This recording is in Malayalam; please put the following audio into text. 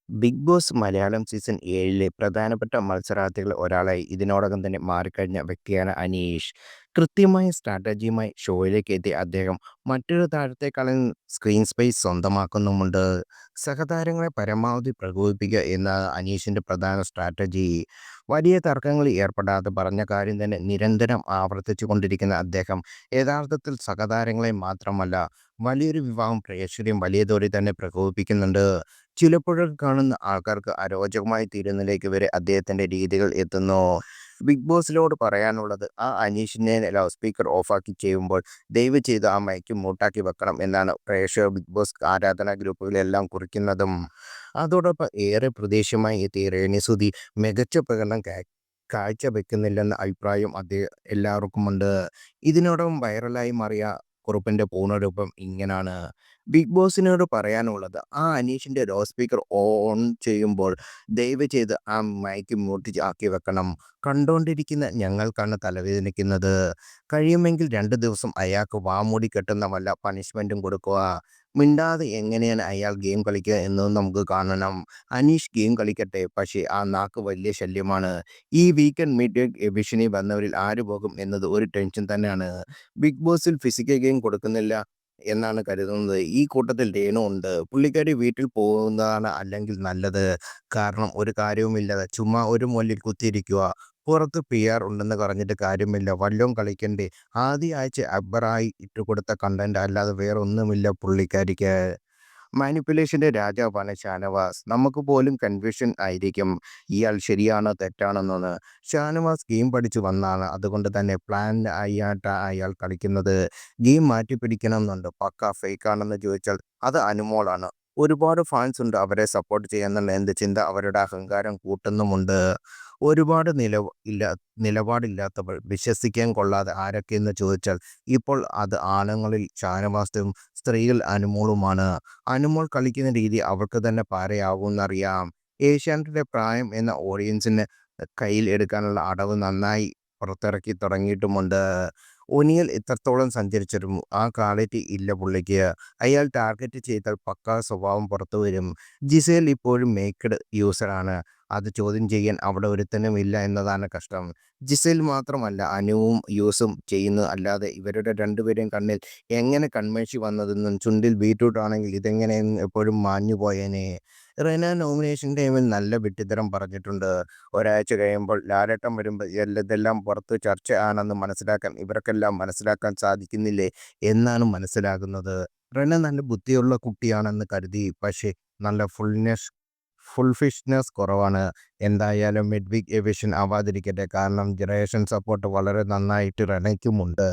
ബിഗ് ബോസ് മലയാളം സീസൺ 7 പ്രധാനപ്പെട്ട മത്സരാർത്ഥികളിൽ ഒരാളായി ഇതിനോടകം തന്നെ മാറിക്കഴിഞ്ഞ വ്യക്തിയാണ് അനീഷ്. കൃത്യമായ സ്ട്രാറ്റജിയുമായി ഷോയിലേക്ക് എത്തിയ അദ്ദേഹം മറ്റൊരു താരത്തെക്കാളും സ്ക്രീൻ സ്പേസ് സ്വന്തമാക്കുന്നുമുണ്ട്. സഹതാരങ്ങളെ പരമാവധി പ്രകോപിപ്പിക്കുക എന്നതാണ് അനീഷിന്റെ പ്രധാന സ്ട്രാറ്റജി. വലിയ തർക്കങ്ങളിൽ ഏർപ്പെടാതെ പറഞ്ഞ കാര്യം തന്നെ നിരന്തരം ആവർത്തിച്ചു കൊണ്ടിരിക്കുന്ന അദ്ദേഹം യഥാർത്ഥത്തിൽ സഹതാരങ്ങളെ മാത്രമല്ല, വലിയൊരു വിഭാഗം പ്രേക്ഷകരെയും വലിയ തോതിൽ തന്നെ പ്രകോപിപ്പിക്കുന്നുണ്ട്. ചിലപ്പോഴൊക്കെ കാണുന്ന ആൾക്കാർക്ക് അരോചകമായി തീരുന്നതിലേക്ക് വരെ അദ്ദേഹത്തിന്റെ രീതികൾ എത്തുന്നു. ബിഗ് ബോസിനോട് പറയാനുള്ളത്, ആ അനീഷിനെ ലൗഡ് സ്പീക്കർ ഓഫാക്കി ചെയ്യുമ്പോൾ ദയവ് ചെയ്ത് ആ മൈക്ക് മ്യൂട്ടാക്കി വെക്കണം എന്നാണ് പ്രേക്ഷകർ ബിഗ് ബോസ് ആരാധനാ ഗ്രൂപ്പുകളെല്ലാം കുറിക്കുന്നതും. അതോടൊപ്പം ഏറെ പ്രതീക്ഷയുമായി എത്തിയ രേണുസുതി മികച്ച പ്രകടനം കാഴ്ചവെക്കുന്നില്ലെന്ന അഭിപ്രായം എല്ലാവർക്കുമുണ്ട്. ഇതിനോടകം വൈറലായി മാറിയ കുറുപ്പിന്റെ പൂർണ്ണരൂപം ഇങ്ങനാണ്. ബിഗ് ബോസിനോട് പറയാനുള്ളത്, ആ അനീഷിന്റെ ലൗഡ് സ്പീക്കർ ഓൺ ചെയ്യുമ്പോൾ ദയവ് ചെയ്ത് ആ മൈക്ക് മ്യൂട്ട് ആക്കി വെക്കണം. കണ്ടോണ്ടിരിക്കുന്ന ഞങ്ങൾക്കാണ് തലവേദനിക്കുന്നത്. കഴിയുമെങ്കിൽ 2 ദിവസം അയാൾക്ക് വാമൂടി കെട്ടുന്ന വല്ല പണിഷ്മെന്റും കൊടുക്കുക. മിണ്ടാതെ എങ്ങനെയാണ് അയാൾ ഗെയിം കളിക്കുക എന്നത് നമുക്ക് കാണണം. അനീഷ് ഗെയിം കളിക്കട്ടെ, പക്ഷേ ആ നാക്ക് വലിയ ശല്യമാണ്. ഈ വീക്കെൻഡ് മീറ്റ് എവിഷനി വന്നവരിൽ ആര് പോകും എന്നത് ഒരു ടെൻഷൻ തന്നെയാണ്. ബിഗ് ബോസിൽ ഫിസിക്കൽ ഗെയിം കൊടുക്കുന്നില്ല എന്നാണ് കരുതുന്നത്. ഈ കൂട്ടത്തിൽ രേണു ഉണ്ട്. പുള്ളിക്കാരി വീട്ടിൽ പോകുന്നതാണ് അല്ലെങ്കിൽ നല്ലത്. കാരണം ഒരു കാര്യവുമില്ലാതെ ചുമ്മാ ഒരു മൂലയിൽ കുത്തിയിരിക്കുക. പുറത്ത് PR ഉണ്ടെന്ന് പറഞ്ഞിട്ട് കാര്യമില്ല. വല്ലോം കളിക്കണ്ടേ? ആദ്യ ആഴ്ച അക്ബറായി ഇട്ടുകൊടുത്ത കണ്ടന്റ് അല്ലാതെ വേറെ ഒന്നുമില്ല പുള്ളിക്കാരിക്ക്. മാനിപ്പുലേഷന്റെ രാജാവാണ് ഷാനവാസ്. നമുക്ക് പോലും കൺഫ്യൂഷൻ ആയിരിക്കും, ഇയാൾ ശരിയാണോ തെറ്റാണെന്ന്. ഷാനവാസ് ഗെയിം പഠിച്ചു വന്നാണ്. അതുകൊണ്ട് തന്നെ പ്ലാൻ ആയിട്ടാ അയാൾ കളിക്കുന്നത്. ഗെയിം മാറ്റിപ്പിടിക്കണമെന്നുണ്ട്. പക്ക ഫേക്കാണെന്ന് ചോദിച്ചാൽ അത് അനുമോളാണ്. ഒരുപാട് ഫാൻസ് ഉണ്ട് അവരെ സപ്പോർട്ട് ചെയ്യാന്നുള്ള എന്ത് ചിന്ത അവരുടെ അഹങ്കാരം കൂട്ടുന്നുമുണ്ട്. ഒരുപാട് നിലപാടില്ലാത്തവൾ, വിശ്വസിക്കാൻ കൊള്ളാതെ ആരൊക്കെയെന്ന് ചോദിച്ചാൽ ഇപ്പോൾ അത് ആണുങ്ങളിൽ ഷാനവാസും സ്ത്രീകൾ അനുമോളുമാണ്. അനുമോൾ കളിക്കുന്ന രീതി അവൾക്ക് തന്നെ പാരയാവുമെന്നറിയാം. ഏഷ്യാനെറ്റിലെ പ്രായം എന്ന ഓഡിയൻസിന് കയ്യിൽ എടുക്കാനുള്ള അടവ് നന്നായി പുറത്തിറക്കി തുടങ്ങിയിട്ടുമുണ്ട്. ഒനിയൽ ഇത്രത്തോളം സഞ്ചരിച്ചിട്ടും ആ ക്വാളിറ്റി ഇല്ല പുള്ളിക്ക്. അയാൾ ടാർഗറ്റ് ചെയ്താൽ പക്കാ സ്വഭാവം പുറത്തു വരും. ജിസേൽ ഇപ്പോഴും മേക്ക്ഡ് യൂസറാണ്. അത് ചോദ്യം ചെയ്യാൻ അവിടെ ഒരുത്തനും ഇല്ല എന്നതാണ് കഷ്ടം. ജിസേൽ മാത്രമല്ല, അനുവും യൂസും ചെയ്യുന്നത്. അല്ലാതെ ഇവരുടെ രണ്ടുപേരെയും കണ്ണിൽ എങ്ങനെ കൺമഷി വന്നതെന്നും ചുണ്ടിൽ ബീറ്റ്റൂട്ട് ആണെങ്കിൽ ഇതെങ്ങനെയെന്നും എപ്പോഴും മാഞ്ഞു പോയേനെ. റെന നോമിനേഷൻ ടൈമിൽ നല്ല വിഡ്ഢിത്തരം പറഞ്ഞിട്ടുണ്ട്. ഒരാഴ്ച കഴിയുമ്പോൾ ലാലേട്ടൻ വരുമ്പോൾ ഇതെല്ലാം പുറത്ത് ചർച്ച ആണെന്ന് മനസ്സിലാക്കാൻ ഇവർക്കെല്ലാം മനസ്സിലാക്കാൻ സാധിക്കുന്നില്ലേ എന്നാണ് മനസ്സിലാകുന്നത്. റെന നല്ല ബുദ്ധിയുള്ള കുട്ടിയാണെന്ന് കരുതി, പക്ഷേ നല്ല ഫുൾഫിഷ്നെസ് കുറവാണ്. എന്തായാലും മിഡ് വീക്ക് എവിഷൻ ആവാതിരിക്കട്ടെ. കാരണം ജനറേഷൻ സപ്പോർട്ട് വളരെ നന്നായിട്ട് റെനയ്ക്കുമുണ്ട്.